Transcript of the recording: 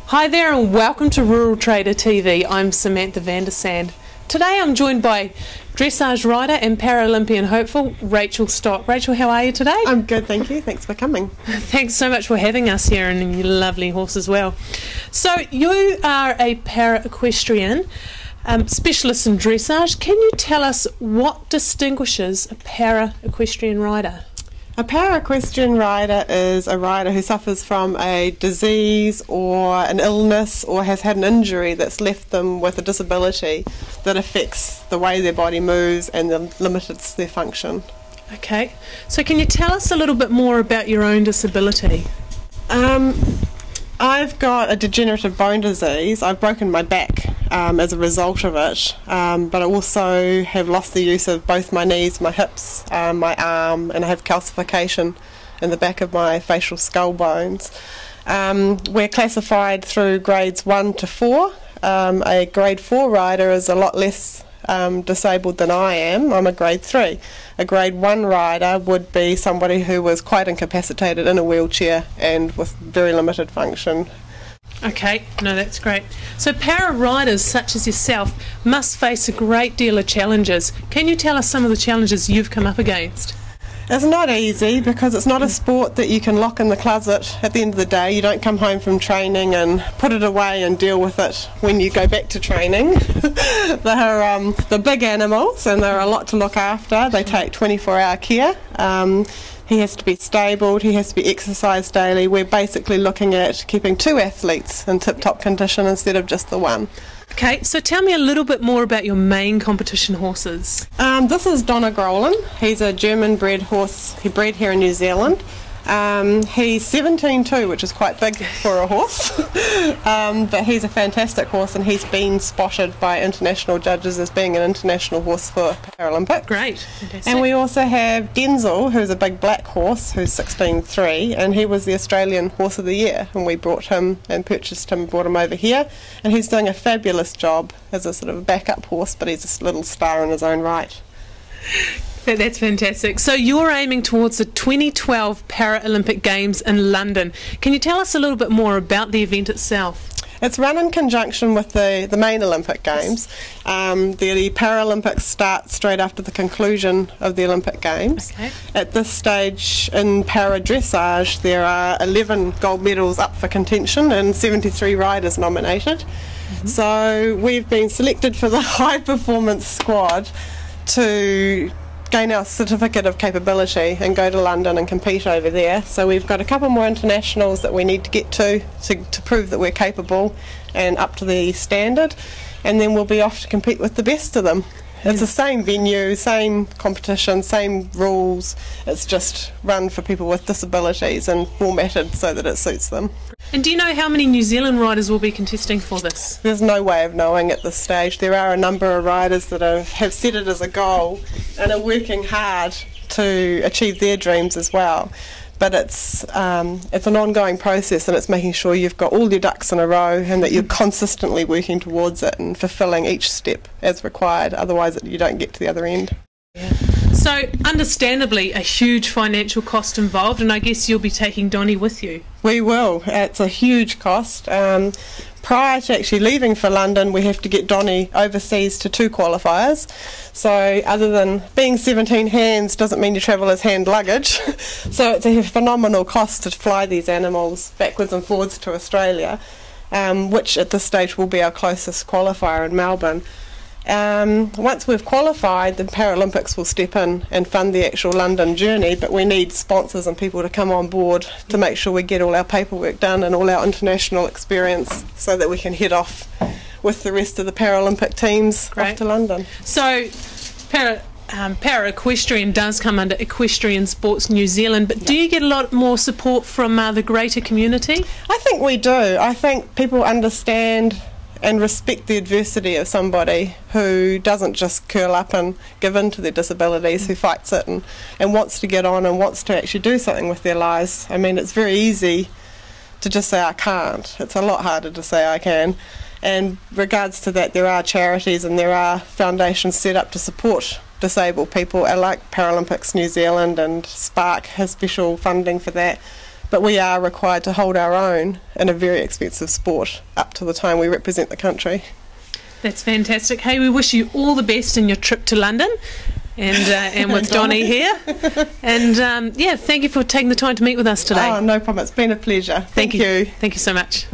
Hi there and welcome to Rural Trader TV. I'm Samantha Vandersand. Today I'm joined by dressage rider and Paralympian hopeful Rachel Stott. Rachel, how are you today? I'm good, thank you. Thanks for coming. Thanks so much for having us here and your lovely horse as well. So you are a para-equestrian, specialist in dressage. Can you tell us what distinguishes a para-equestrian rider? A para-equestrian rider is a rider who suffers from a disease or an illness or has had an injury that's left them with a disability that affects the way their body moves and limits their function. Okay, so can you tell us a little bit more about your own disability? I've got a degenerative bone disease. I've broken my back as a result of it, but I also have lost the use of both my knees, my hips, my arm, and I have calcification in the back of my facial skull bones. We're classified through grades 1 to 4. A grade 4 rider is a lot less disabled than I am. I'm a grade 3. A grade 1 rider would be somebody who was quite incapacitated in a wheelchair and with very limited function. Okay, no, that's great. So para riders such as yourself must face a great deal of challenges. Can you tell us some of the challenges you've come up against? It's not easy because it's not a sport that you can lock in the closet at the end of the day. You don't come home from training and put it away and deal with it when you go back to training. They're big animals and they're a lot to look after. They take 24-hour care. He has to be stabled, he has to be exercised daily. We're basically looking at keeping 2 athletes in tip-top condition instead of just the one. Okay, so tell me a little bit more about your main competition horses. This is Donner-Grolin. He's a German-bred horse. He bred here in New Zealand. He's 17 which is quite big for a horse, but he's a fantastic horse and he's been spotted by international judges as being an international horse for Paralympics. Great, fantastic. And we also have Denzel, who's a big black horse, who's 16.3, and he was the Australian Horse of the Year, and we brought him and purchased him and brought him over here, and he's doing a fabulous job as a sort of a backup horse, but he's a little star in his own right. That's fantastic. So you're aiming towards the 2012 Paralympic Games in London. Can you tell us a little bit more about the event itself? It's run in conjunction with the main Olympic Games. The Paralympics start straight after the conclusion of the Olympic Games. Okay. At this stage in para-dressage there are 11 gold medals up for contention and 73 riders nominated. So we've been selected for the high performance squad to gain our certificate of capability and go to London and compete over there. So we've got a couple more internationals that we need to get to prove that we're capable and up to the standard, and then we'll be off to compete with the best of them. It's the same venue, same competition, same rules. It's just run for people with disabilities and formatted so that it suits them. And do you know how many New Zealand riders will be contesting for this? There's no way of knowing at this stage. There are a number of riders that have set it as a goal and are working hard to achieve their dreams as well. But it's an ongoing process, and it's making sure you've got all your ducks in a row and that you're consistently working towards it and fulfilling each step as required. Otherwise you don't get to the other end. Yeah. So understandably a huge financial cost involved, and I guess you'll be taking Donnie with you. We will. It's a huge cost. Prior to actually leaving for London, we have to get Donnie overseas to 2 qualifiers. So other than being 17 hands doesn't mean you travel as hand luggage. So it's a phenomenal cost to fly these animals backwards and forwards to Australia, which at this stage will be our closest qualifier in Melbourne. Once we've qualified, the Paralympics will step in and fund the actual London journey, but we need sponsors and people to come on board to make sure we get all our paperwork done and all our international experience so that we can head off with the rest of the Paralympic teams off to London. So Para-Equestrian does come under Equestrian Sports New Zealand, but do you get a lot more support from the greater community? I think we do. I think people understand and respect the adversity of somebody who doesn't just curl up and give in to their disabilities, who fights it and wants to get on and wants to actually do something with their lives. I mean, it's very easy to just say I can't. It's a lot harder to say I can. And regards to that, there are charities and there are foundations set up to support disabled people, like Paralympics New Zealand, and Spark has special funding for that. but we are required to hold our own in a very expensive sport up to the time we represent the country. That's fantastic. Hey, we wish you all the best in your trip to London and with Donnie here. And thank you for taking the time to meet with us today. Oh, no problem. It's been a pleasure. Thank you. Thank you so much.